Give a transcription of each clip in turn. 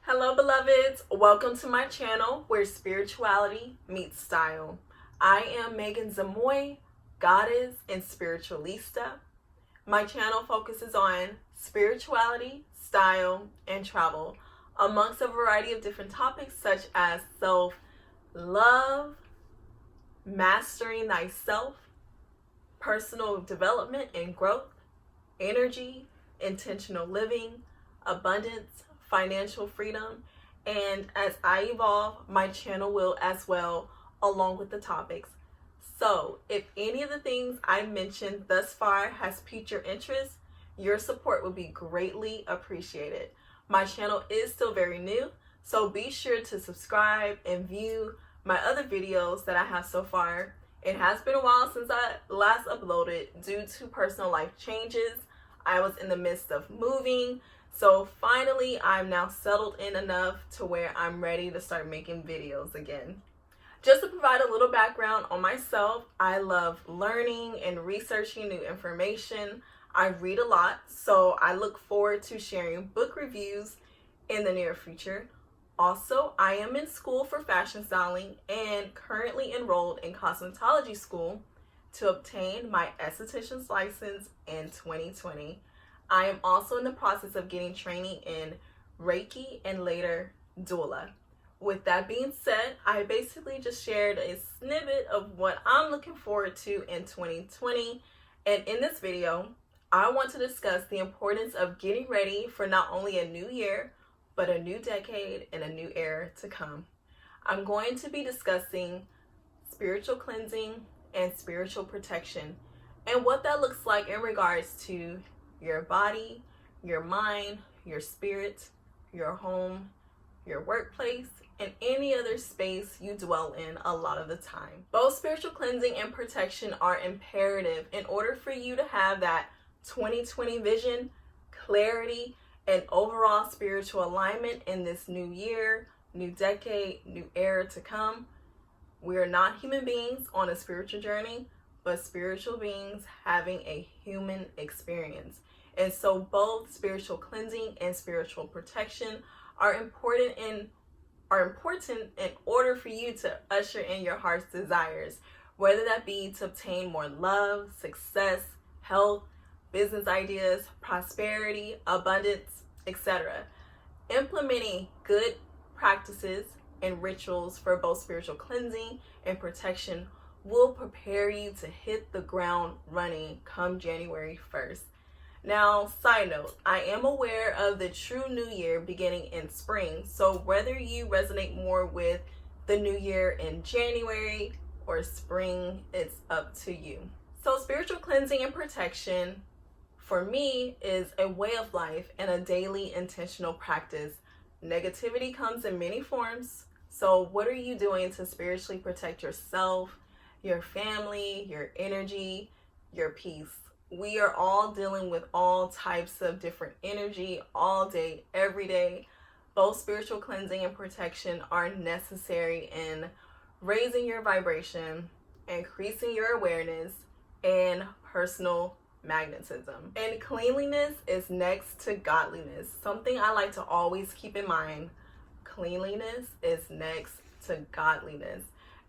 Hello beloveds, welcome to my channel where spirituality meets style. I am Zai'Moy, goddess and spiritualista. My channel focuses on spirituality, style, and travel, amongst a variety of different topics such as self-love, mastering thyself, personal development and growth, energy, intentional living, abundance, financial freedom, and as I evolve, my channel will as well, along with the topics. So if any of the things I mentioned thus far has piqued your interest, your support would be greatly appreciated. My channel is still very new, so be sure to subscribe and view my other videos that I have so far. It has been a while since I last uploaded due to personal life changes. I was in the midst of moving, so finally I'm now settled in enough to where I'm ready to start making videos again. Just to provide a little background on myself, I love learning and researching new information. I read a lot, so I look forward to sharing book reviews in the near future. Also, I am in school for fashion styling and currently enrolled in cosmetology school to obtain my esthetician's license in 2020. I am also in the process of getting training in Reiki and later doula. With that being said, I basically just shared a snippet of what I'm looking forward to in 2020. And in this video, I want to discuss the importance of getting ready for not only a new year, but a new decade and a new era to come. I'm going to be discussing spiritual cleansing and spiritual protection and what that looks like in regards to your body, your mind, your spirit, your home, your workplace, and any other space you dwell in a lot of the time. Both spiritual cleansing and protection are imperative in order for you to have that 2020 vision, clarity, and overall spiritual alignment in this new year, new decade, new era to come. We are not human beings on a spiritual journey, but spiritual beings having a human experience. And so both spiritual cleansing and spiritual protection are important in order for you to usher in your heart's desires, whether that be to obtain more love, success, health, business ideas, prosperity, abundance, etc. Implementing good practices and rituals for both spiritual cleansing and protection will prepare you to hit the ground running come January 1st. Now, side note, I am aware of the true new year beginning in spring, so whether you resonate more with the new year in January or spring, it's up to you. So spiritual cleansing and protection for me is a way of life and a daily intentional practice. Negativity comes in many forms, so what are you doing to spiritually protect yourself, your family, your energy, your peace? We are all dealing with all types of different energy all day, every day. Both spiritual cleansing and protection are necessary in raising your vibration, increasing your awareness, and personal magnetism. And cleanliness is next to godliness. Something I like to always keep in mind. Cleanliness is next to godliness.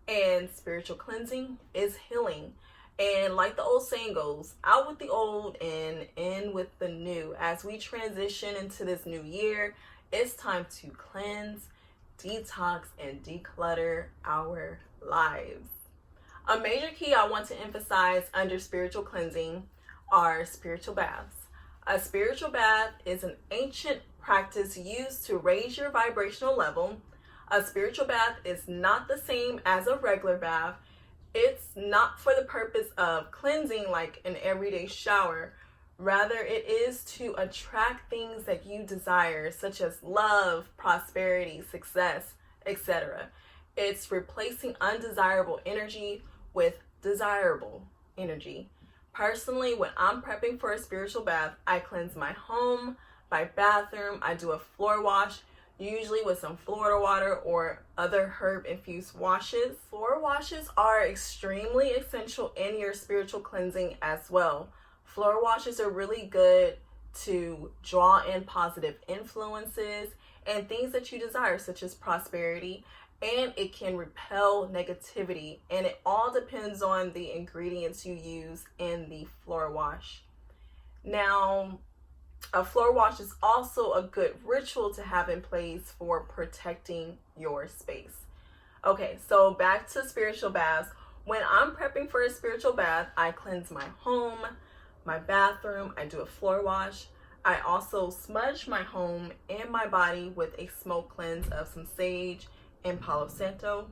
And spiritual cleansing is healing. And like the old saying goes, out with the old and in with the new. As we transition into this new year, it's time to cleanse, detox, and declutter our lives. A major key I want to emphasize under spiritual cleansing are spiritual baths. A spiritual bath is an ancient practice used to raise your vibrational level. A spiritual bath is not the same as a regular bath. It's not for the purpose of cleansing like an everyday shower. Rather, it is to attract things that you desire, such as love, prosperity, success, etc. It's replacing undesirable energy with desirable energy. Personally, when I'm prepping for a spiritual bath, I cleanse my home, my bathroom, I do a floor wash, usually with some Florida water or other herb-infused washes. Floor washes are extremely essential in your spiritual cleansing as well. Floor washes are really good to draw in positive influences and things that you desire, such as prosperity, and it can repel negativity. And it all depends on the ingredients you use in the floor wash. Now, a floor wash is also a good ritual to have in place for protecting your space. Okay, so back to spiritual baths. When I'm prepping for a spiritual bath, I cleanse my home, my bathroom, I do a floor wash. I also smudge my home and my body with a smoke cleanse of some sage and Palo Santo.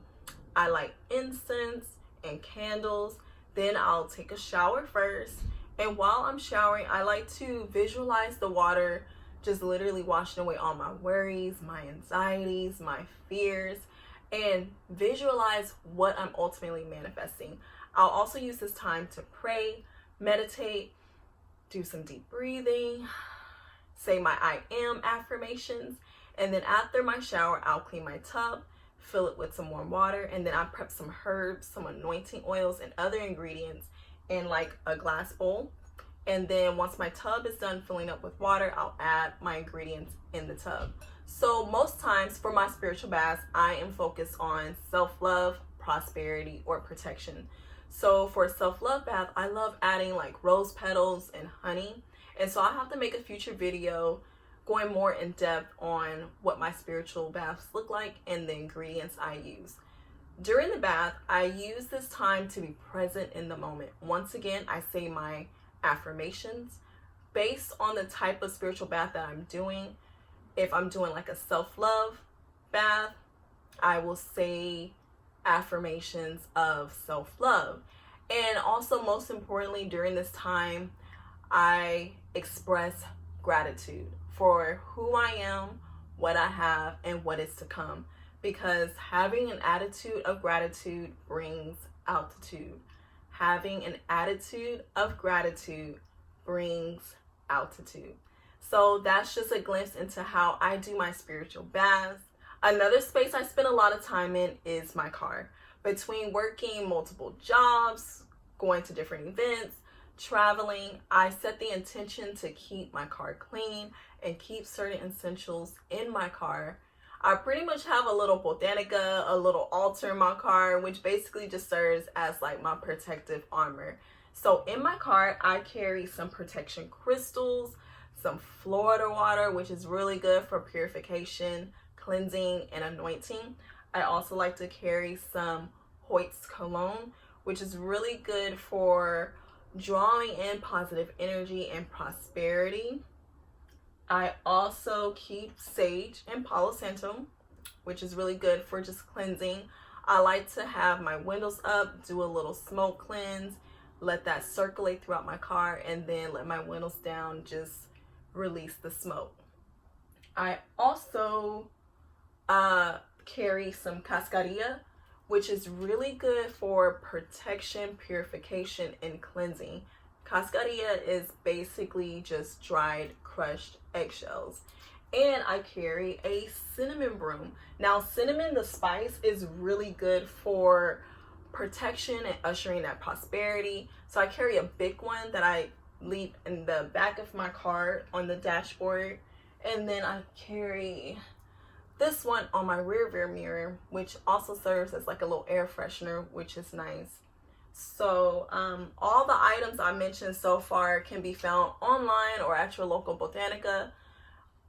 I light incense and candles. Then I'll take a shower first. And while I'm showering, I like to visualize the water just literally washing away all my worries, my anxieties, my fears, and visualize what I'm ultimately manifesting. I'll also use this time to pray, meditate, do some deep breathing, say my I am affirmations, and then after my shower, I'll clean my tub, fill it with some warm water, and then I prep some herbs, some anointing oils, and other ingredients in like a glass bowl. And then once my tub is done filling up with water, I'll add my ingredients in the tub. So most times for my spiritual baths, I am focused on self-love, prosperity, or protection. So for a self-love bath, I love adding like rose petals and honey. And so I have to make a future video going more in depth on what my spiritual baths look like and the ingredients I use. During the bath, I use this time to be present in the moment. Once again, I say my affirmations based on the type of spiritual bath that I'm doing. If I'm doing like a self-love bath, I will say affirmations of self-love. And also, most importantly, during this time, I express gratitude for who I am, what I have, and what is to come. Because having an attitude of gratitude brings altitude. Having an attitude of gratitude brings altitude. So that's just a glimpse into how I do my spiritual baths. Another space I spend a lot of time in is my car. Between working multiple jobs, going to different events, traveling, I set the intention to keep my car clean and keep certain essentials in my car. I pretty much have a little botanica, a little altar in my car, which basically just serves as like my protective armor. So in my car, I carry some protection crystals, some Florida water, which is really good for purification, cleansing, and anointing. I also like to carry some Hoyt's cologne, which is really good for drawing in positive energy and prosperity. I also keep sage and Palo Santo, which is really good for just cleansing. I like to have my windows up, do a little smoke cleanse, let that circulate throughout my car, and then let my windows down, just release the smoke. I also carry some cascarilla, which is really good for protection, purification, and cleansing. Cascarilla is basically just dried, crushed eggshells. And I carry a cinnamon broom. Now, cinnamon, the spice, is really good for protection and ushering that prosperity. So I carry a big one that I leave in the back of my car on the dashboard. And then I carry this one on my rear mirror, which also serves as like a little air freshener, which is nice. So all the items I mentioned so far can be found online or at your local botanica.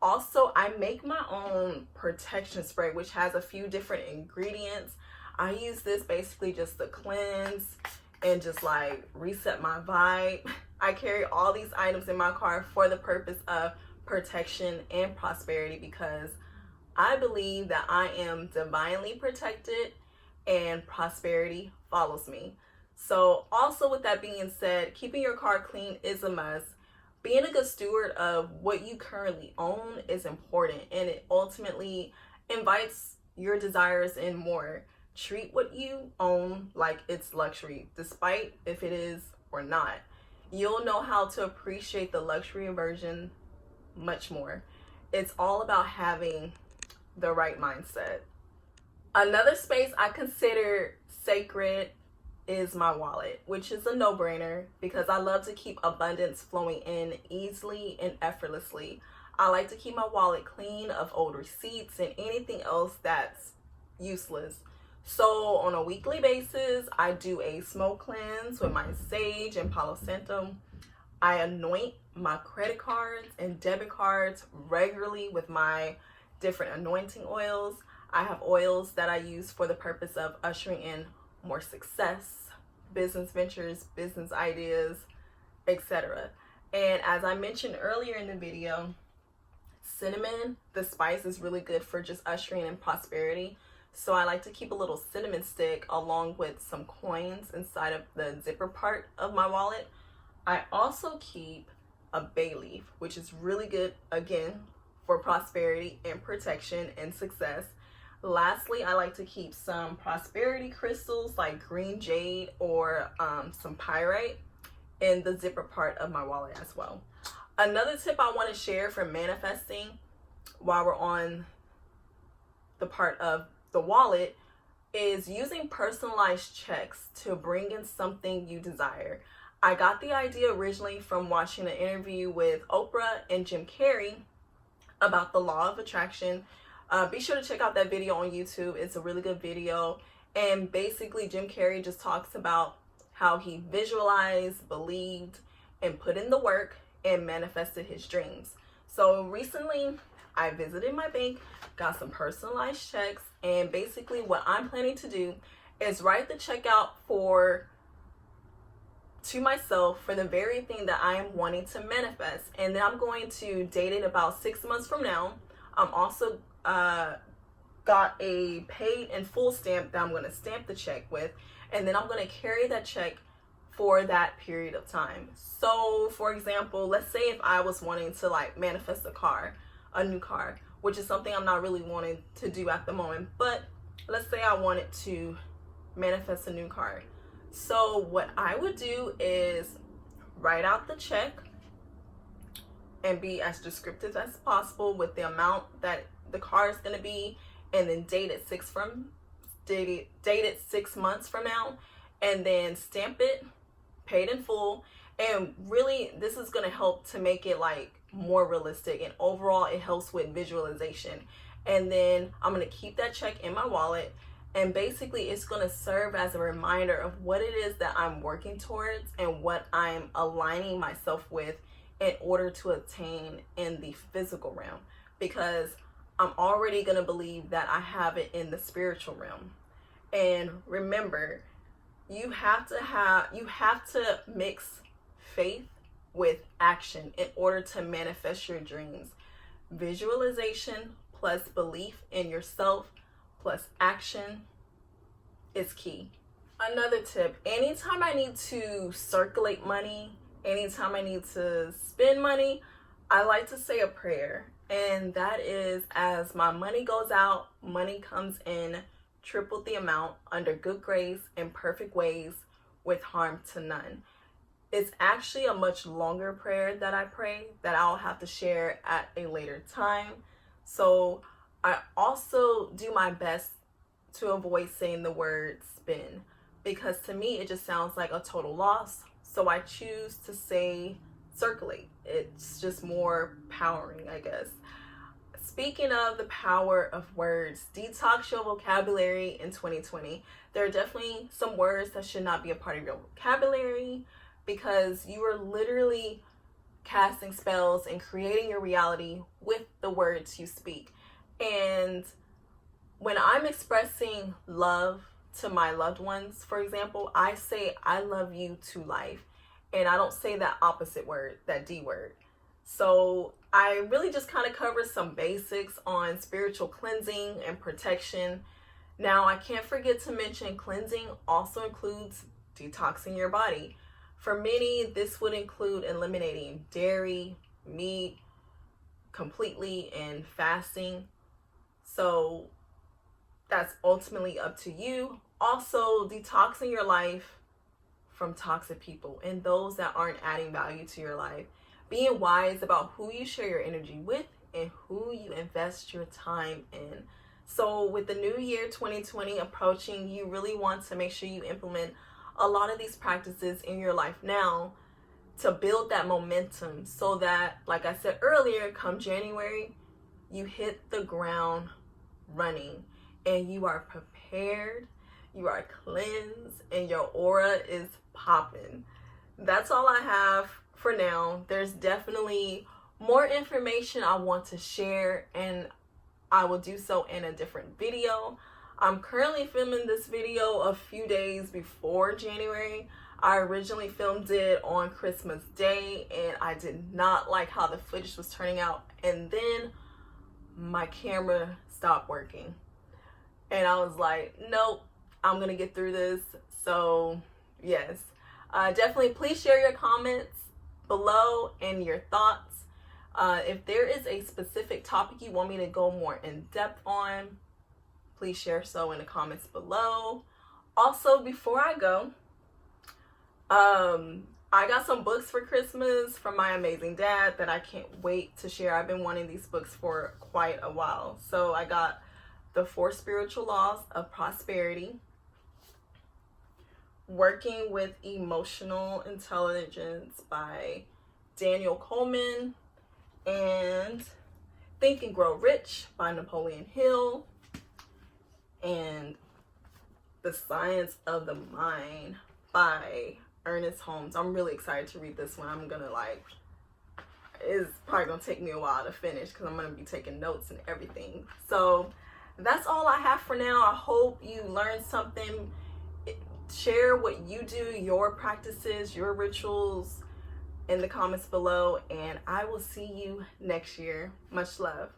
Also, I make my own protection spray, which has a few different ingredients. I use this basically just to cleanse and just like reset my vibe. I carry all these items in my car for the purpose of protection and prosperity, because I believe that I am divinely protected and prosperity follows me. So also, with that being said, keeping your car clean is a must. Being a good steward of what you currently own is important, and it ultimately invites your desires and more. Treat what you own like it's luxury, despite if it is or not. You'll know how to appreciate the luxury version much more. It's all about having the right mindset. Another space I consider sacred is my wallet, which is a no-brainer because I love to keep abundance flowing in easily and effortlessly. I like to keep my wallet clean of old receipts and anything else that's useless. So on a weekly basis, I do a smoke cleanse with my sage and Palo Santo. I anoint my credit cards and debit cards regularly with my different anointing oils. I have oils that I use for the purpose of ushering in more success, business ventures, business ideas, etc. And as I mentioned earlier in the video, cinnamon, the spice, is really good for just ushering in prosperity. So I like to keep a little cinnamon stick along with some coins inside of the zipper part of my wallet. I also keep a bay leaf, which is really good, again, for prosperity and protection and success. Lastly, I like to keep some prosperity crystals like green jade or some pyrite in the zipper part of my wallet as well. Another tip I want to share for manifesting while we're on the part of the wallet is using personalized checks to bring in something you desire. I got the idea originally from watching an interview with Oprah and Jim Carrey about the law of attraction. Be sure to check out that video on YouTube. It's a really good video. And basically, Jim Carrey just talks about how he visualized, believed, and put in the work and manifested his dreams. So recently, I visited my bank, got some personalized checks, and basically what I'm planning to do is write the check out to myself for the very thing that I am wanting to manifest. And then I'm going to date it about 6 months from now. I'm also got a paid in full stamp that I'm going to stamp the check with, and then I'm going to carry that check for that period of time. So for example, let's say if I was wanting to like manifest a new car, which is something I'm not really wanting to do at the moment, but let's say I wanted to manifest a new car. So what I would do is write out the check and be as descriptive as possible with the amount that the car is going to be, and then date it 6 months from now, and then stamp it, paid in full. And really, this is going to help to make it like more realistic, and overall it helps with visualization. And then I'm going to keep that check in my wallet, and basically it's going to serve as a reminder of what it is that I'm working towards and what I'm aligning myself with in order to attain in the physical realm, because I'm already going to believe that I have it in the spiritual realm. And remember, you have to mix faith with action in order to manifest your dreams. Visualization plus belief in yourself plus action is key. Another tip, anytime I need to circulate money, anytime I need to spend money, I like to say a prayer. And that is, as my money goes out, money comes in triple the amount, under good grace and perfect ways, with harm to none. It's actually a much longer prayer that I pray that I'll have to share at a later time. So I also do my best to avoid saying the word spend, because to me it just sounds like a total loss. So I choose to say circulate. It's just more powering, I guess. Speaking of the power of words, detox your vocabulary in 2020. There are definitely some words that should not be a part of your vocabulary, because you are literally casting spells and creating your reality with the words you speak. And when I'm expressing love to my loved ones, for example, I say I love you to life. And I don't say that opposite word, that D word. So I really just kind of cover some basics on spiritual cleansing and protection. Now, I can't forget to mention cleansing also includes detoxing your body. For many, this would include eliminating dairy, meat completely, and fasting. So that's ultimately up to you. Also, detoxing your life from toxic people and those that aren't adding value to your life. Being wise about who you share your energy with and who you invest your time in. So with the new year 2020 approaching, you really want to make sure you implement a lot of these practices in your life now to build that momentum so that, like I said earlier, come January, you hit the ground running and you are prepared, you are cleansed, and your aura is popping. That's all I have for now. There's definitely more information I want to share, and I will do so in a different video. I'm currently filming this video a few days before January. I originally filmed it on Christmas Day and I did not like how the footage was turning out, and then my camera stopped working and I was like, nope, I'm gonna get through this. So yes, definitely please share your comments below and your thoughts. If there is a specific topic you want me to go more in depth on, please share so in the comments below. Also, before I go, I got some books for Christmas from my amazing dad that I can't wait to share. I've been wanting these books for quite a while. So I got The 4 Spiritual Laws of Prosperity, Working with Emotional Intelligence by Daniel Coleman, and Think and Grow Rich by Napoleon Hill, and The Science of the Mind by Ernest Holmes. I'm really excited to read this one. It's probably gonna take me a while to finish because I'm gonna be taking notes and everything. So that's all I have for now. I hope you learned something. Share what you do, your practices, your rituals in the comments below, and I will see you next year. Much love.